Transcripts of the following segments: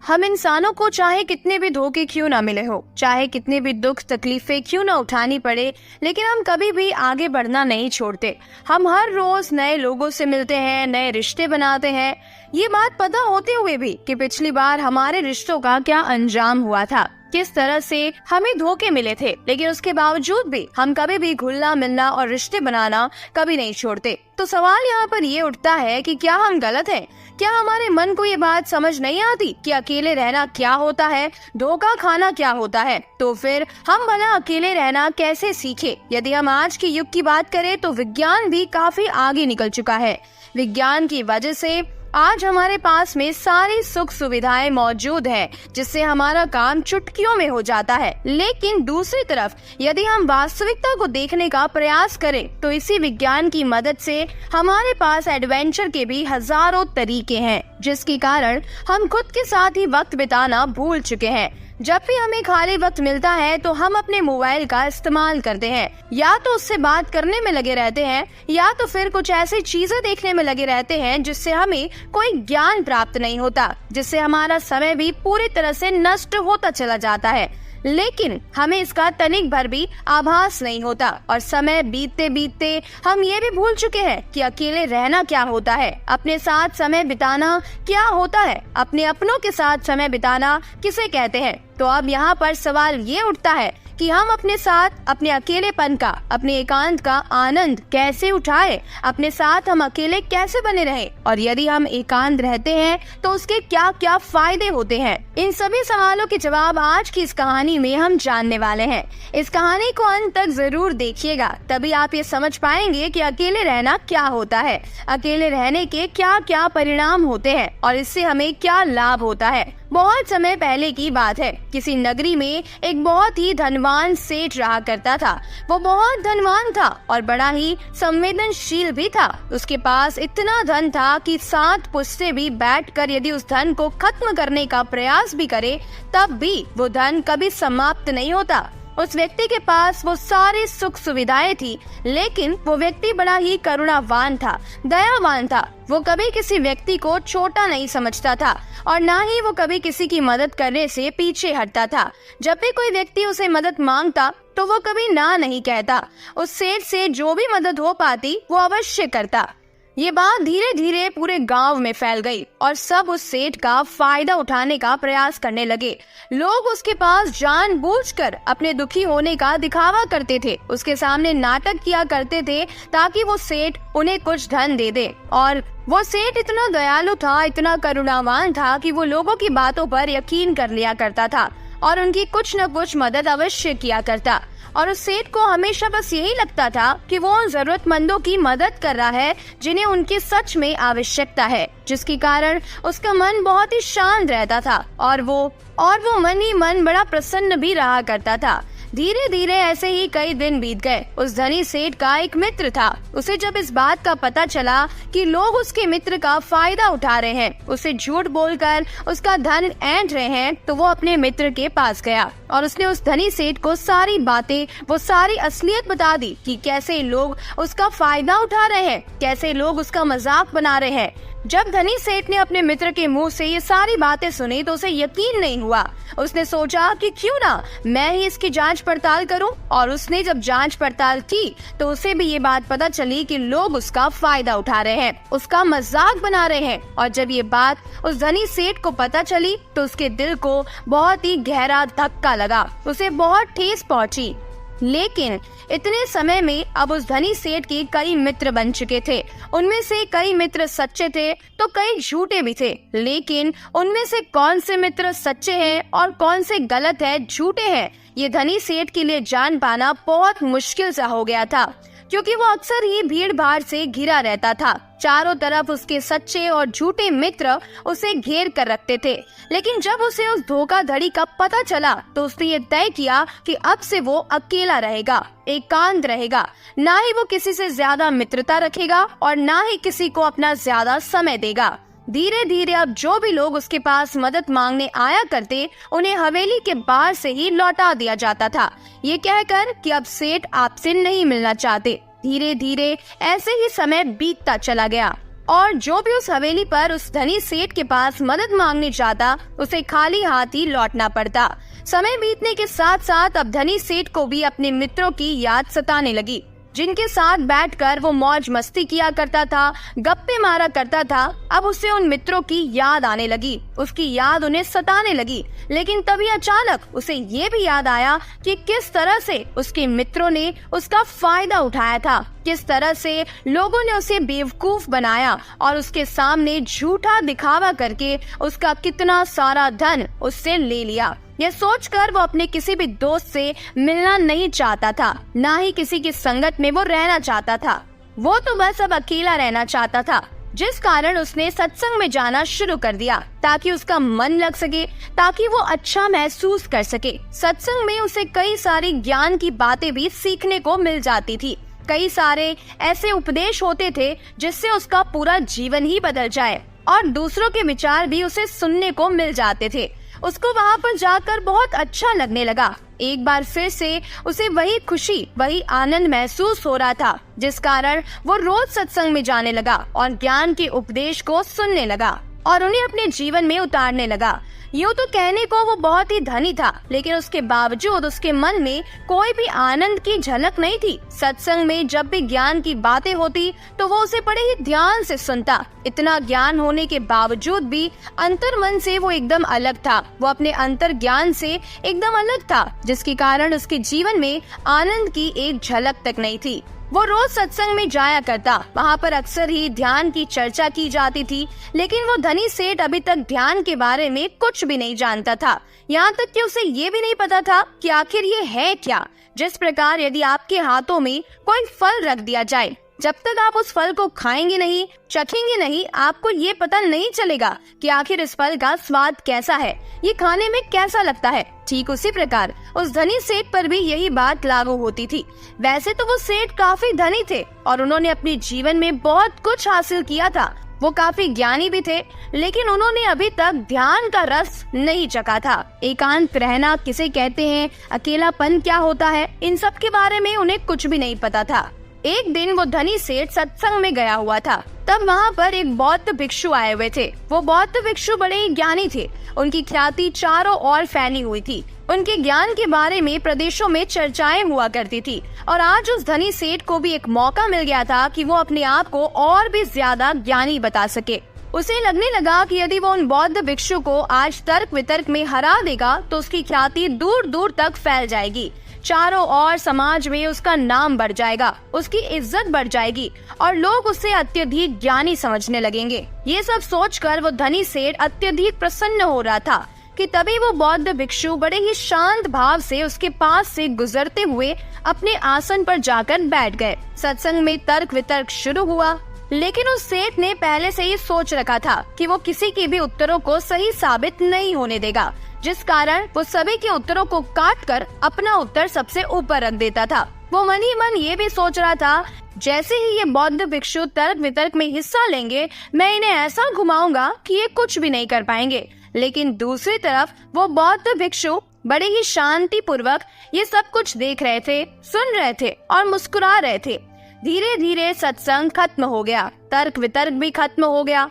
हम इंसानों को चाहे कितने भी धोखे क्यों ना मिले हो, चाहे कितने भी दुख तकलीफें क्यों ना उठानी पड़े, लेकिन हम कभी भी आगे बढ़ना नहीं छोड़ते। हम हर रोज नए लोगों से मिलते हैं, नए रिश्ते बनाते हैं, ये बात पता होते हुए भी कि पिछली बार हमारे रिश्तों का क्या अंजाम हुआ था, किस तरह से हमें धोखे मिले थे, लेकिन उसके बावजूद भी हम कभी भी घुलना मिलना और रिश्ते बनाना कभी नहीं छोड़ते। तो सवाल यहाँ पर ये उठता है कि क्या हम गलत हैं? क्या हमारे मन को ये बात समझ नहीं आती कि अकेले रहना क्या होता है, धोखा खाना क्या होता है? तो फिर हम भला अकेले रहना कैसे सीखे? यदि हम आज के युग की बात करें तो विज्ञान भी काफी आगे निकल चुका है। विज्ञान की वजह से आज हमारे पास में सारी सुख सुविधाएं मौजूद है, जिससे हमारा काम चुटकियों में हो जाता है। लेकिन दूसरी तरफ यदि हम वास्तविकता को देखने का प्रयास करें तो इसी विज्ञान की मदद से हमारे पास एडवेंचर के भी हजारों तरीके हैं, जिसके कारण हम खुद के साथ ही वक्त बिताना भूल चुके हैं। जब भी हमें खाली वक्त मिलता है तो हम अपने मोबाइल का इस्तेमाल करते हैं, या तो उससे बात करने में लगे रहते हैं या तो फिर कुछ ऐसी चीजें देखने में लगे रहते हैं जिससे हमें कोई ज्ञान प्राप्त नहीं होता, जिससे हमारा समय भी पूरी तरह से नष्ट होता चला जाता है। लेकिन हमें इसका तनिक भर भी आभास नहीं होता और समय बीतते बीतते हम ये भी भूल चुके हैं कि अकेले रहना क्या होता है, अपने साथ समय बिताना क्या होता है, अपने अपनों के साथ समय बिताना किसे कहते हैं। तो अब यहाँ पर सवाल ये उठता है कि हम अपने साथ अपने अकेलेपन का, अपने एकांत का आनंद कैसे उठाएं, अपने साथ हम अकेले कैसे बने रहें, और यदि हम एकांत रहते हैं तो उसके क्या क्या फायदे होते हैं। इन सभी सवालों के जवाब आज की इस कहानी में हम जानने वाले हैं। इस कहानी को अंत तक जरूर देखिएगा, तभी आप ये समझ पाएंगे कि अकेले रहना क्या होता है, अकेले रहने के क्या क्या परिणाम होते हैं और इससे हमें क्या लाभ होता है। बहुत समय पहले की बात है, किसी नगरी में एक बहुत ही धनवान सेठ रहा करता था। वो बहुत धनवान था और बड़ा ही संवेदनशील भी था। उसके पास इतना धन था कि 7 पुश्तें भी बैठकर यदि उस धन को खत्म करने का प्रयास भी करे तब भी वो धन कभी समाप्त नहीं होता। उस व्यक्ति के पास वो सारी सुख सुविधाएं थी, लेकिन वो व्यक्ति बड़ा ही करुणावान था, दयावान था। वो कभी किसी व्यक्ति को छोटा नहीं समझता था और ना ही वो कभी किसी की मदद करने से पीछे हटता था। जब भी कोई व्यक्ति उसे मदद मांगता तो वो कभी ना नहीं कहता। उस सेठ से जो भी मदद हो पाती वो अवश्य करता। ये बात धीरे धीरे पूरे गांव में फैल गई और सब उस सेठ का फायदा उठाने का प्रयास करने लगे। लोग उसके पास जानबूझकर अपने दुखी होने का दिखावा करते थे, उसके सामने नाटक किया करते थे ताकि वो सेठ उन्हें कुछ धन दे दे। और वो सेठ इतना दयालु था, इतना करुणावान था कि वो लोगों की बातों पर यकीन कर लिया करता था और उनकी कुछ न कुछ मदद अवश्य किया करता। और उस सेठ को हमेशा बस यही लगता था कि वो उन जरूरतमंदों की मदद कर रहा है जिन्हें उनकी सच में आवश्यकता है, जिसके कारण उसका मन बहुत ही शांत रहता था और वो मन ही मन बड़ा प्रसन्न भी रहा करता था। धीरे धीरे ऐसे ही कई दिन बीत गए। उस धनी सेठ का एक मित्र था। उसे जब इस बात का पता चला कि लोग उसके मित्र का फायदा उठा रहे हैं, उसे झूठ बोलकर उसका धन ऐंठ रहे हैं, तो वो अपने मित्र के पास गया और उसने उस धनी सेठ को सारी बातें, वो सारी असलियत बता दी कि कैसे लोग उसका फायदा उठा रहे हैं, कैसे लोग उसका मजाक बना रहे हैं। जब धनी सेठ ने अपने मित्र के मुंह से ये सारी बातें सुनी तो उसे यकीन नहीं हुआ। उसने सोचा कि क्यों ना मैं ही इसकी जांच पड़ताल करूं, और उसने जब जांच पड़ताल की तो उसे भी ये बात पता चली कि लोग उसका फायदा उठा रहे हैं, उसका मजाक बना रहे हैं। और जब ये बात उस धनी सेठ को पता चली तो उसके दिल को बहुत ही गहरा धक्का लगा, उसे बहुत ठेस पहुंची। लेकिन इतने समय में अब उस धनी सेठ के कई मित्र बन चुके थे। उनमें से कई मित्र सच्चे थे तो कई झूठे भी थे। लेकिन उनमें से कौन से मित्र सच्चे हैं और कौन से गलत है, झूठे हैं, ये धनी सेठ के लिए जान पाना बहुत मुश्किल सा हो गया था, क्योंकि वो अक्सर ही भीड़ भाड़ से घिरा रहता था। चारों तरफ उसके सच्चे और झूठे मित्र उसे घेर कर रखते थे। लेकिन जब उसे उस धोखाधड़ी का पता चला तो उसने ये तय किया कि अब से वो अकेला रहेगा, एकांत रहेगा, ना ही वो किसी से ज्यादा मित्रता रखेगा और ना ही किसी को अपना ज्यादा समय देगा। धीरे धीरे अब जो भी लोग उसके पास मदद मांगने आया करते, उन्हें हवेली के बाहर से ही लौटा दिया जाता था, ये कहकर कि अब सेठ आपसे नहीं मिलना चाहते। धीरे धीरे ऐसे ही समय बीतता चला गया। और जो भी उस हवेली पर उस धनी सेठ के पास मदद मांगने जाता उसे खाली हाथ ही लौटना पड़ता। समय बीतने के साथ साथ अब धनी सेठ को भी अपने मित्रों की याद सताने लगी, जिनके साथ बैठकर वो मौज मस्ती किया करता था, गप्पे मारा करता था। अब उसे उन मित्रों की याद आने लगी, उसकी याद उन्हें सताने लगी। लेकिन तभी अचानक उसे ये भी याद आया कि किस तरह से उसके मित्रों ने उसका फायदा उठाया था, किस तरह से लोगों ने उसे बेवकूफ बनाया और उसके सामने झूठा दिखावा करके उसका कितना सारा धन उससे ले लिया। यह सोचकर वो अपने किसी भी दोस्त से मिलना नहीं चाहता था, ना ही किसी की संगत में वो रहना चाहता था। वो तो बस अब अकेला रहना चाहता था, जिस कारण उसने सत्संग में जाना शुरू कर दिया ताकि उसका मन लग सके, ताकि वो अच्छा महसूस कर सके। सत्संग में उसे कई सारी ज्ञान की बातें भी सीखने को मिल जाती थी। कई सारे ऐसे उपदेश होते थे जिससे उसका पूरा जीवन ही बदल जाए और दूसरों के विचार भी उसे सुनने को मिल जाते थे। उसको वहाँ पर जाकर बहुत अच्छा लगने लगा। एक बार फिर से उसे वही खुशी, वही आनंद महसूस हो रहा था, जिस कारण वो रोज सत्संग में जाने लगा और ज्ञान के उपदेश को सुनने लगा और उन्हें अपने जीवन में उतारने लगा। यूँ तो कहने को वो बहुत ही धनी था, लेकिन उसके बावजूद उसके मन में कोई भी आनंद की झलक नहीं थी। सत्संग में जब भी ज्ञान की बातें होती तो वो उसे बड़े ही ध्यान से सुनता। इतना ज्ञान होने के बावजूद भी अंतर मन से वो एकदम अलग था। वो अपने अंतर ज्ञान से एकदम अलग था, जिसके कारण उसके जीवन में आनंद की एक झलक तक नहीं थी। वो रोज सत्संग में जाया करता, वहाँ पर अक्सर ही ध्यान की चर्चा की जाती थी, लेकिन वो धनी सेठ अभी तक ध्यान के बारे में कुछ भी नहीं जानता था। यहाँ तक कि उसे ये भी नहीं पता था कि आखिर ये है क्या। जिस प्रकार यदि आपके हाथों में कोई फल रख दिया जाए, जब तक आप उस फल को खाएंगे नहीं, चखेंगे नहीं, आपको ये पता नहीं चलेगा कि आखिर इस फल का स्वाद कैसा है, ये खाने में कैसा लगता है। ठीक उसी प्रकार उस धनी सेठ पर भी यही बात लागू होती थी। वैसे तो वो सेठ काफी धनी थे और उन्होंने अपने जीवन में बहुत कुछ हासिल किया था। वो काफी ज्ञानी भी थे, लेकिन उन्होंने अभी तक ध्यान का रस नहीं चखा था। एकांत रहना किसे कहते हैं, अकेलापन क्या होता है, इन सब के बारे में उन्हें कुछ भी नहीं पता था। एक दिन वो धनी सेठ सत्संग में गया हुआ था। तब वहाँ पर एक बौद्ध भिक्षु आए हुए थे। वो बौद्ध भिक्षु बड़े ही ज्ञानी थे। उनकी ख्याति चारों ओर फैली हुई थी। उनके ज्ञान के बारे में प्रदेशों में चर्चाएं हुआ करती थी और आज उस धनी सेठ को भी एक मौका मिल गया था कि वो अपने आप को और भी ज्यादा ज्ञानी बता सके। उसे लगने लगा कि यदि वो उन बौद्ध भिक्षु को आज तर्क वितर्क में हरा देगा तो उसकी ख्याति दूर दूर तक फैल जाएगी। चारों ओर समाज में उसका नाम बढ़ जाएगा, उसकी इज्जत बढ़ जाएगी और लोग उसे अत्यधिक ज्ञानी समझने लगेंगे। ये सब सोचकर वो धनी सेठ अत्यधिक प्रसन्न हो रहा था कि तभी वो बौद्ध भिक्षु बड़े ही शांत भाव से उसके पास से गुजरते हुए अपने आसन पर जाकर बैठ गए। सत्संग में तर्क वितर्क शुरू हुआ, लेकिन उस सेठ ने पहले से ही सोच रखा था कि वो किसी के भी उत्तरों को सही साबित नहीं होने देगा, जिस कारण वो सभी के उत्तरों को काटकर अपना उत्तर सबसे ऊपर रख देता था। वो मन ही मन ये भी सोच रहा था, जैसे ही ये बौद्ध भिक्षु तर्क वितर्क में हिस्सा लेंगे, मैं इन्हें ऐसा घुमाऊंगा कि ये कुछ भी नहीं कर पाएंगे। लेकिन दूसरी तरफ वो बौद्ध भिक्षु बड़े ही शांति पूर्वक ये सब कुछ देख रहे थे, सुन रहे थे और मुस्कुरा रहे थे। धीरे धीरे सत्संग खत्म हो गया, तर्क वितर्क भी खत्म हो गया।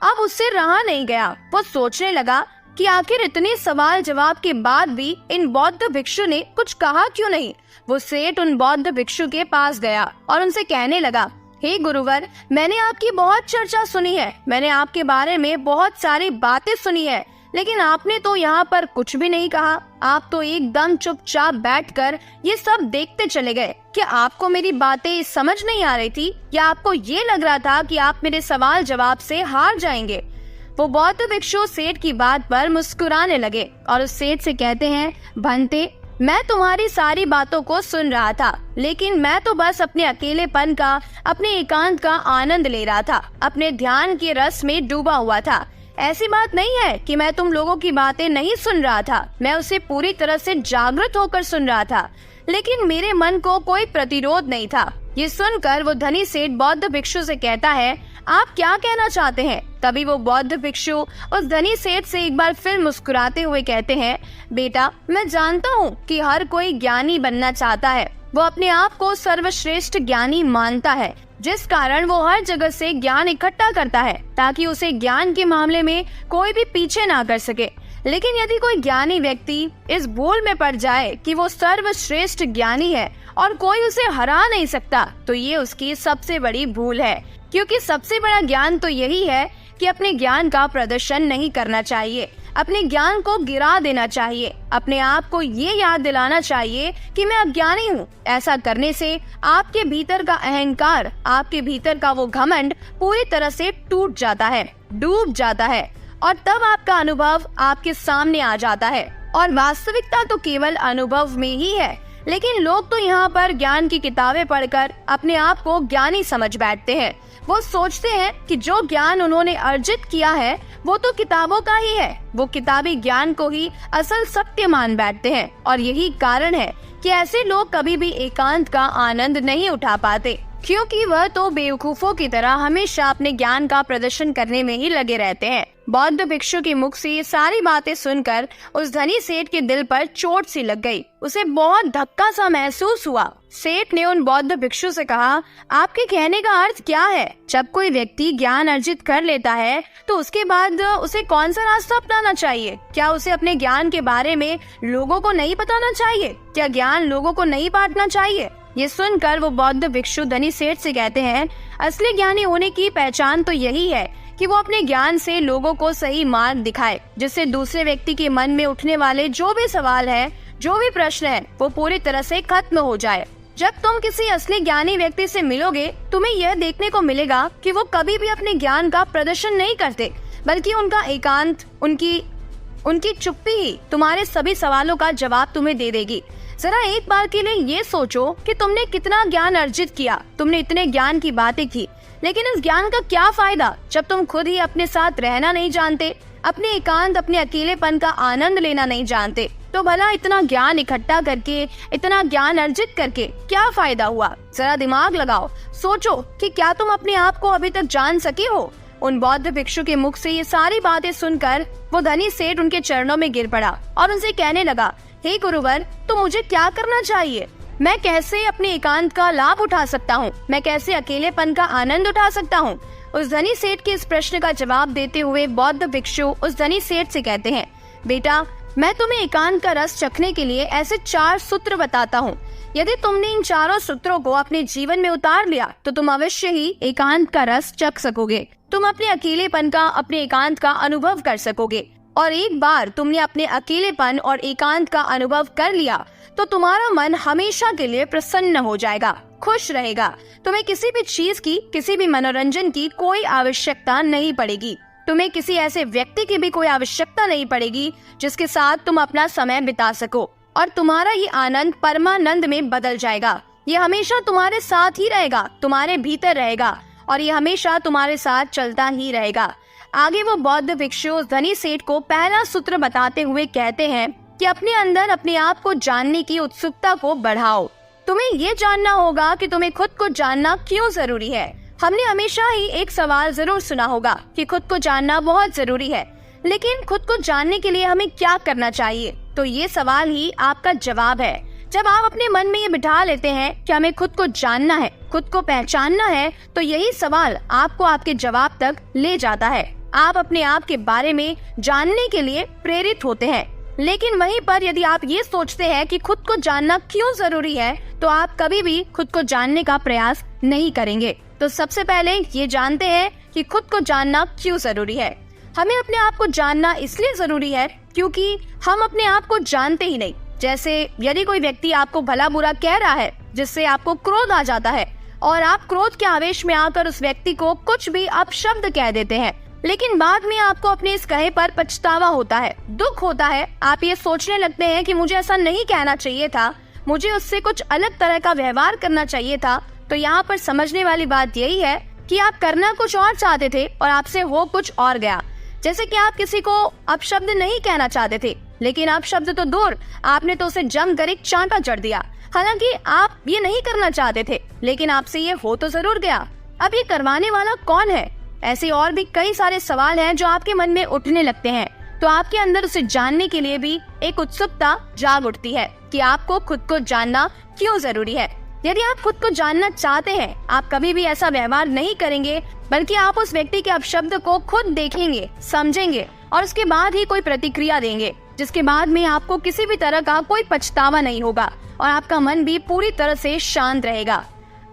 अब उससे रहा नहीं गया। वो सोचने लगा कि आखिर इतने सवाल जवाब के बाद भी इन बौद्ध भिक्षु ने कुछ कहा क्यों नहीं। वो सेठ उन बौद्ध भिक्षु के पास गया और उनसे कहने लगा, हे गुरुवर, मैंने आपकी बहुत चर्चा सुनी है, मैंने आपके बारे में बहुत सारी बातें सुनी है, लेकिन आपने तो यहाँ पर कुछ भी नहीं कहा। आप तो एकदम चुपचाप बैठकर ये सब देखते चले गए। क्या आपको मेरी बातें समझ नहीं आ रही थी या आपको ये लग रहा था कि आप मेरे सवाल जवाब से हार जाएंगे? वो बौद्ध भिक्षु सेठ की बात पर मुस्कुराने लगे और उस सेठ से कहते हैं, भंते, मैं तुम्हारी सारी बातों को सुन रहा था, लेकिन मैं तो बस अपने अकेलेपन का, अपने एकांत का आनंद ले रहा था, अपने ध्यान के रस में डूबा हुआ था। ऐसी बात नहीं है कि मैं तुम लोगों की बातें नहीं सुन रहा था, मैं उसे पूरी तरह से जागृत होकर सुन रहा था, लेकिन मेरे मन को कोई प्रतिरोध नहीं था। ये सुनकर वो धनी सेठ बौद्ध भिक्षु से कहता है, आप क्या कहना चाहते हैं? तभी वो बौद्ध भिक्षु उस धनी सेठ से एक बार फिर मुस्कुराते हुए कहते हैं, बेटा, मैं जानता हूँ कि हर कोई ज्ञानी बनना चाहता है, वो अपने आप को सर्वश्रेष्ठ ज्ञानी मानता है, जिस कारण वो हर जगह से ज्ञान इकट्ठा करता है ताकि उसे ज्ञान के मामले में कोई भी पीछे ना कर सके। लेकिन यदि कोई ज्ञानी व्यक्ति इस भूल में पड़ जाए कि वो सर्वश्रेष्ठ ज्ञानी है और कोई उसे हरा नहीं सकता, तो ये उसकी सबसे बड़ी भूल है, क्योंकि सबसे बड़ा ज्ञान तो यही है कि अपने ज्ञान का प्रदर्शन नहीं करना चाहिए, अपने ज्ञान को गिरा देना चाहिए, अपने आप को ये याद दिलाना चाहिए कि मैं अज्ञानी हूँ। ऐसा करने से आपके भीतर का अहंकार, आपके भीतर का वो घमंड पूरी तरह से टूट जाता है, डूब जाता है, और तब आपका अनुभव आपके सामने आ जाता है। और वास्तविकता तो केवल अनुभव में ही है, लेकिन लोग तो यहाँ पर ज्ञान की किताबें पढ़कर अपने आप को ज्ञानी समझ बैठते हैं। वो सोचते हैं कि जो ज्ञान उन्होंने अर्जित किया है वो तो किताबों का ही है। वो किताबी ज्ञान को ही असल सत्य मान बैठते हैं, और यही कारण है कि ऐसे लोग कभी भी एकांत का आनंद नहीं उठा पाते, क्योंकि वह तो बेवकूफों की तरह हमेशा अपने ज्ञान का प्रदर्शन करने में ही लगे रहते हैं। बौद्ध भिक्षु के मुख से ये सारी बातें सुनकर उस धनी सेठ के दिल पर चोट सी लग गई। उसे बहुत धक्का सा महसूस हुआ। सेठ ने उन बौद्ध भिक्षु से कहा, आपके कहने का अर्थ क्या है? जब कोई व्यक्ति ज्ञान अर्जित कर लेता है तो उसके बाद उसे कौन सा रास्ता अपनाना चाहिए? क्या उसे अपने ज्ञान के बारे में लोगों को नहीं बताना चाहिए? क्या ज्ञान लोगों को नहीं बांटना चाहिए? ये सुनकर वो बौद्ध भिक्षु धनी सेठ से कहते हैं, असली ज्ञानी होने की पहचान तो यही है कि वो अपने ज्ञान से लोगों को सही मार्ग दिखाए, जिससे दूसरे व्यक्ति के मन में उठने वाले जो भी सवाल है, जो भी प्रश्न है, वो पूरी तरह से खत्म हो जाए। जब तुम किसी असली ज्ञानी व्यक्ति से मिलोगे, तुम्हें यह देखने को मिलेगा कि वो कभी भी अपने ज्ञान का प्रदर्शन नहीं करते, बल्कि उनका एकांत, उनकी चुप्पी ही तुम्हारे सभी सवालों का जवाब तुम्हें दे देगी। जरा एक बार के लिए ये सोचो कि तुमने कितना ज्ञान अर्जित किया, तुमने इतने ज्ञान की बातें की, लेकिन इस ज्ञान का क्या फायदा जब तुम खुद ही अपने साथ रहना नहीं जानते, अपने एकांत, अपने अकेलेपन का आनंद लेना नहीं जानते। तो भला इतना ज्ञान इकट्ठा करके, इतना ज्ञान अर्जित करके क्या फायदा हुआ? जरा दिमाग लगाओ, सोचो कि क्या तुम अपने आप को अभी तक जान सके हो? उन बौद्ध भिक्षु के मुख से ये सारी बातें सुनकर वो धनी सेठ उनके चरणों में गिर पड़ा और उनसे कहने लगा, हे गुरुवर, तो मुझे क्या करना चाहिए? मैं कैसे अपने एकांत का लाभ उठा सकता हूँ? मैं कैसे अकेलेपन का आनंद उठा सकता हूँ? उस धनी सेठ के इस प्रश्न का जवाब देते हुए बौद्ध भिक्षु उस धनी सेठ से कहते हैं, बेटा, मैं तुम्हें एकांत का रस चखने के लिए ऐसे 4 सूत्र बताता हूँ। यदि तुमने इन चारों सूत्रों को अपने जीवन में उतार लिया तो तुम अवश्य ही एकांत का रस चख सकोगे। तुम अपने अकेलेपन का, अपने एकांत का अनुभव कर सकोगे। और एक बार तुमने अपने अकेलेपन और एकांत का अनुभव कर लिया तो तुम्हारा मन हमेशा के लिए प्रसन्न हो जाएगा, खुश रहेगा। तुम्हें किसी भी चीज की, किसी भी मनोरंजन की कोई आवश्यकता नहीं पड़ेगी। तुम्हें किसी ऐसे व्यक्ति की भी कोई आवश्यकता नहीं पड़ेगी जिसके साथ तुम अपना समय बिता सको, और तुम्हारा ये आनंद परमानंद में बदल जाएगा। ये हमेशा तुम्हारे साथ ही रहेगा, तुम्हारे भीतर रहेगा, और ये हमेशा तुम्हारे साथ चलता ही रहेगा। आगे वो बौद्ध भिक्षु धनी सेठ को पहला सूत्र बताते हुए कहते हैं कि अपने अंदर अपने आप को जानने की उत्सुकता को बढ़ाओ। तुम्हें ये जानना होगा कि तुम्हें खुद को जानना क्यों जरूरी है। हमने हमेशा ही एक सवाल जरूर सुना होगा कि खुद को जानना बहुत जरूरी है, लेकिन खुद को जानने के लिए हमें क्या करना चाहिए? तो ये सवाल ही आपका जवाब है। जब आप अपने मन में ये बिठा लेते हैं कि हमें खुद को जानना है, खुद को पहचानना है, तो यही सवाल आपको आपके जवाब तक ले जाता है। आप अपने आप के बारे में जानने के लिए प्रेरित होते हैं। लेकिन वहीं पर यदि आप ये सोचते हैं कि खुद को जानना क्यों जरूरी है, तो आप कभी भी खुद को जानने का प्रयास नहीं करेंगे। तो सबसे पहले ये जानते हैं कि खुद को जानना क्यों जरूरी है। हमें अपने आप को जानना इसलिए जरूरी है क्योंकि हम अपने आप को जानते ही नहीं। जैसे यदि कोई व्यक्ति आपको भला बुरा कह रहा है, जिससे आपको क्रोध आ जाता है, और आप क्रोध के आवेश में आकर उस व्यक्ति को कुछ भी अपशब्द कह देते हैं, लेकिन बाद में आपको अपने इस कहे पर पछतावा होता है, दुख होता है। आप ये सोचने लगते हैं कि मुझे ऐसा नहीं कहना चाहिए था, मुझे उससे कुछ अलग तरह का व्यवहार करना चाहिए था। तो यहाँ पर समझने वाली बात यही है कि आप करना कुछ और चाहते थे और आपसे हो कुछ और गया। जैसे कि आप किसी को अपशब्द नहीं कहना चाहते थे, लेकिन अपशब्द तो दूर, आपने तो उसे जम कर एक चांटा जड़ दिया। हालांकि आप ये नहीं करना चाहते थे, लेकिन आपसे ये हो तो जरूर गया। अब ये करवाने वाला कौन है? ऐसे और भी कई सारे सवाल हैं जो आपके मन में उठने लगते हैं। तो आपके अंदर उसे जानने के लिए भी एक उत्सुकता जाग उठती है कि आपको खुद को जानना क्यों जरूरी है। यदि आप खुद को जानना चाहते हैं, आप कभी भी ऐसा व्यवहार नहीं करेंगे, बल्कि आप उस व्यक्ति के अपशब्द को खुद देखेंगे, समझेंगे और उसके बाद ही कोई प्रतिक्रिया देंगे, जिसके बाद में आपको किसी भी तरह का कोई पछतावा नहीं होगा और आपका मन भी पूरी तरह से शांत रहेगा।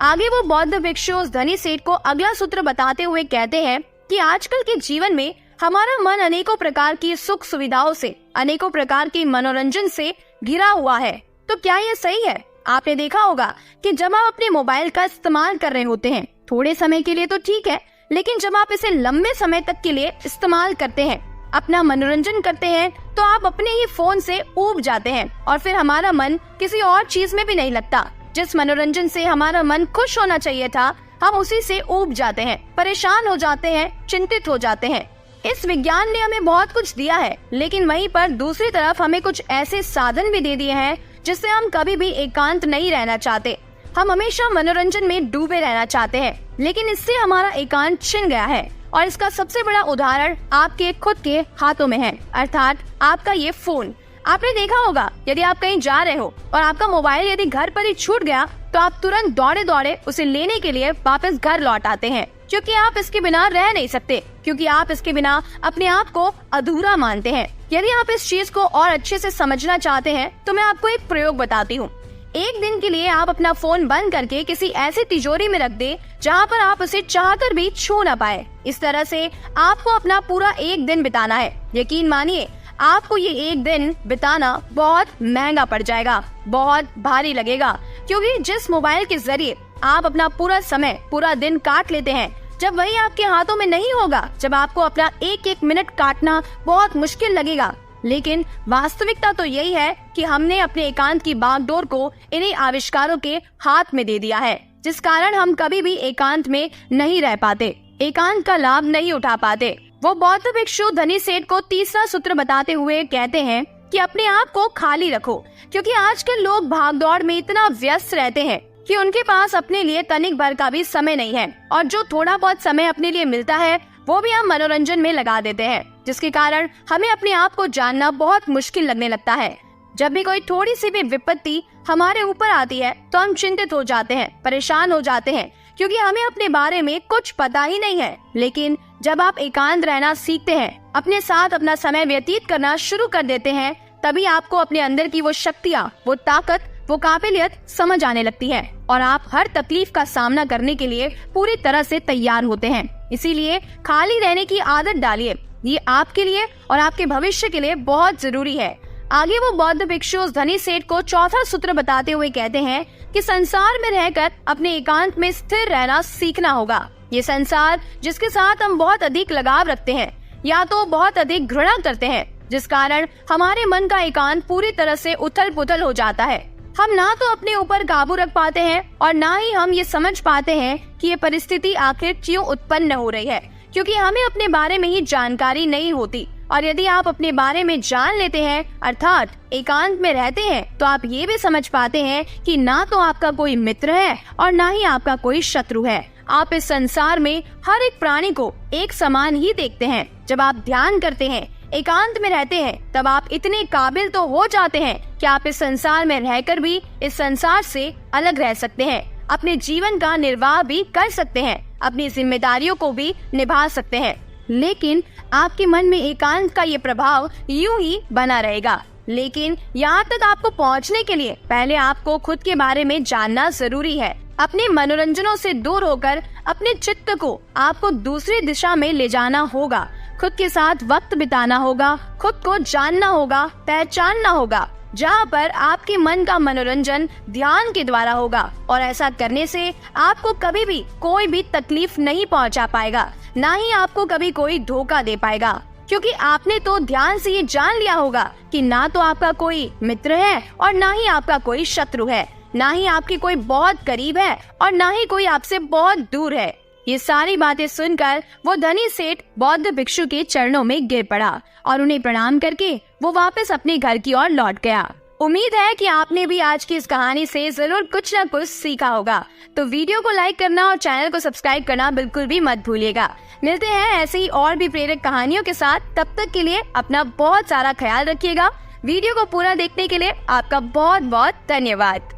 आगे वो बौद्ध भिक्षु उस धनी सेठ को अगला सूत्र बताते हुए कहते हैं कि आजकल के जीवन में हमारा मन अनेकों प्रकार की सुख सुविधाओं से, अनेकों प्रकार के मनोरंजन से घिरा हुआ है। तो क्या ये सही है? आपने देखा होगा कि जब आप अपने मोबाइल का इस्तेमाल कर रहे होते हैं, थोड़े समय के लिए तो ठीक है, लेकिन जब आप इसे लंबे समय तक के लिए इस्तेमाल करते हैं, अपना मनोरंजन करते हैं, तो आप अपने ही फोन से ऊब जाते हैं और फिर हमारा मन किसी और चीज में भी नहीं लगता। जिस मनोरंजन से हमारा मन खुश होना चाहिए था, हम उसी से ऊब जाते हैं, परेशान हो जाते हैं, चिंतित हो जाते हैं। इस विज्ञान ने हमें बहुत कुछ दिया है, लेकिन वहीं पर दूसरी तरफ हमें कुछ ऐसे साधन भी दे दिए हैं जिससे हम कभी भी एकांत नहीं रहना चाहते। हम हमेशा मनोरंजन में डूबे रहना चाहते हैं, लेकिन इससे हमारा एकांत छिन गया है और इसका सबसे बड़ा उदाहरण आपके खुद के हाथों में है, अर्थात आपका ये फोन। आपने देखा होगा, यदि आप कहीं जा रहे हो और आपका मोबाइल यदि घर पर ही छूट गया, तो आप तुरंत दौड़े दौड़े उसे लेने के लिए वापस घर लौट आते हैं, क्योंकि आप इसके बिना रह नहीं सकते, क्योंकि आप इसके बिना अपने आप को अधूरा मानते हैं। यदि आप इस चीज को और अच्छे से समझना चाहते हैं, तो मैं आपको एक प्रयोग बताती हूँ। एक दिन के लिए आप अपना फोन बंद करके किसी ऐसी तिजोरी में रख दे जहाँ पर आप उसे चाहकर भी छू ना पाए। इस तरह से आपको अपना पूरा एक दिन बिताना है। यकीन मानिए, आपको ये एक दिन बिताना बहुत महंगा पड़ जाएगा, बहुत भारी लगेगा, क्योंकि जिस मोबाइल के जरिए आप अपना पूरा समय, पूरा दिन काट लेते हैं, जब वही आपके हाथों में नहीं होगा, जब आपको अपना एक एक मिनट काटना बहुत मुश्किल लगेगा। लेकिन वास्तविकता तो यही है कि हमने अपने एकांत की बागडोर को इन्हीं आविष्कारों के हाथ में दे दिया है, जिस कारण हम कभी भी एकांत में नहीं रह पाते, एकांत का लाभ नहीं उठा पाते। वो बौद्ध भिक्षु धनी सेठ को तीसरा सूत्र बताते हुए कहते हैं कि अपने आप को खाली रखो, क्योंकि आजकल लोग भागदौड़ में इतना व्यस्त रहते हैं कि उनके पास अपने लिए तनिक भर का भी समय नहीं है, और जो थोड़ा बहुत समय अपने लिए मिलता है वो भी हम मनोरंजन में लगा देते हैं, जिसके कारण हमें अपने आप को जानना बहुत मुश्किल लगने लगता है। जब भी कोई थोड़ी सी भी विपत्ति हमारे ऊपर आती है, तो हम चिंतित हो जाते हैं, परेशान हो जाते हैं, क्योंकि हमें अपने बारे में कुछ पता ही नहीं है। लेकिन जब आप एकांत रहना सीखते हैं, अपने साथ अपना समय व्यतीत करना शुरू कर देते हैं, तभी आपको अपने अंदर की वो शक्तियाँ, वो ताकत, वो काबिलियत समझ आने लगती है और आप हर तकलीफ का सामना करने के लिए पूरी तरह से तैयार होते हैं। इसीलिए खाली रहने की आदत डालिए, ये आपके लिए और आपके भविष्य के लिए बहुत जरूरी है। आगे वो बौद्ध भिक्षु उस धनी सेठ को चौथा सूत्र बताते हुए कहते हैं कि संसार में रहकर अपने एकांत में स्थिर रहना सीखना होगा। ये संसार जिसके साथ हम बहुत अधिक लगाव रखते हैं या तो बहुत अधिक घृणा करते हैं, जिस कारण हमारे मन का एकांत पूरी तरह से उथल पुथल हो जाता है। हम ना तो अपने ऊपर काबू रख पाते हैं और ना ही हम ये समझ पाते हैं कि ये परिस्थिति आखिर क्यों उत्पन्न हो रही है, क्योंकि हमें अपने बारे में ही जानकारी नहीं होती। और यदि आप अपने बारे में जान लेते हैं, अर्थात एकांत में रहते हैं, तो आप ये भी समझ पाते हैं कि ना तो आपका कोई मित्र है और ना ही आपका कोई शत्रु है। आप इस संसार में हर एक प्राणी को एक समान ही देखते हैं। जब आप ध्यान करते हैं, एकांत में रहते हैं, तब आप इतने काबिल तो हो जाते हैं कि आप इस संसार में रहकर भी इस संसार से अलग रह सकते हैं, अपने जीवन का निर्वाह भी कर सकते हैं, अपनी जिम्मेदारियों को भी निभा सकते हैं। लेकिन आपके मन में एकांत का ये प्रभाव यूं ही बना रहेगा। लेकिन यहाँ तक आपको पहुँचने के लिए पहले आपको खुद के बारे में जानना जरूरी है। अपने मनोरंजनों से दूर होकर अपने चित्त को आपको दूसरी दिशा में ले जाना होगा। खुद के साथ वक्त बिताना होगा, खुद को जानना होगा, पहचानना होगा, जहाँ पर आपके मन का मनोरंजन ध्यान के द्वारा होगा। और ऐसा करने से आपको कभी भी कोई भी तकलीफ नहीं पहुँचा पाएगा, ना ही आपको कभी कोई धोखा दे पाएगा, क्योंकि आपने तो ध्यान से ये जान लिया होगा कि ना तो आपका कोई मित्र है और ना ही आपका कोई शत्रु है, ना ही आपके कोई बहुत करीब है और ना ही कोई आपसे बहुत दूर है। ये सारी बातें सुनकर वो धनी सेठ बौद्ध भिक्षु के चरणों में गिर पड़ा और उन्हें प्रणाम करके वो वापस अपने घर की ओर लौट गया। उम्मीद है कि आपने भी आज की इस कहानी से जरूर कुछ न कुछ सीखा होगा। तो वीडियो को लाइक करना और चैनल को सब्सक्राइब करना बिल्कुल भी मत भूलिएगा। मिलते हैं ऐसे ही और भी प्रेरक कहानियों के साथ। तब तक के लिए अपना बहुत सारा ख्याल रखिएगा। वीडियो को पूरा देखने के लिए आपका बहुत बहुत धन्यवाद।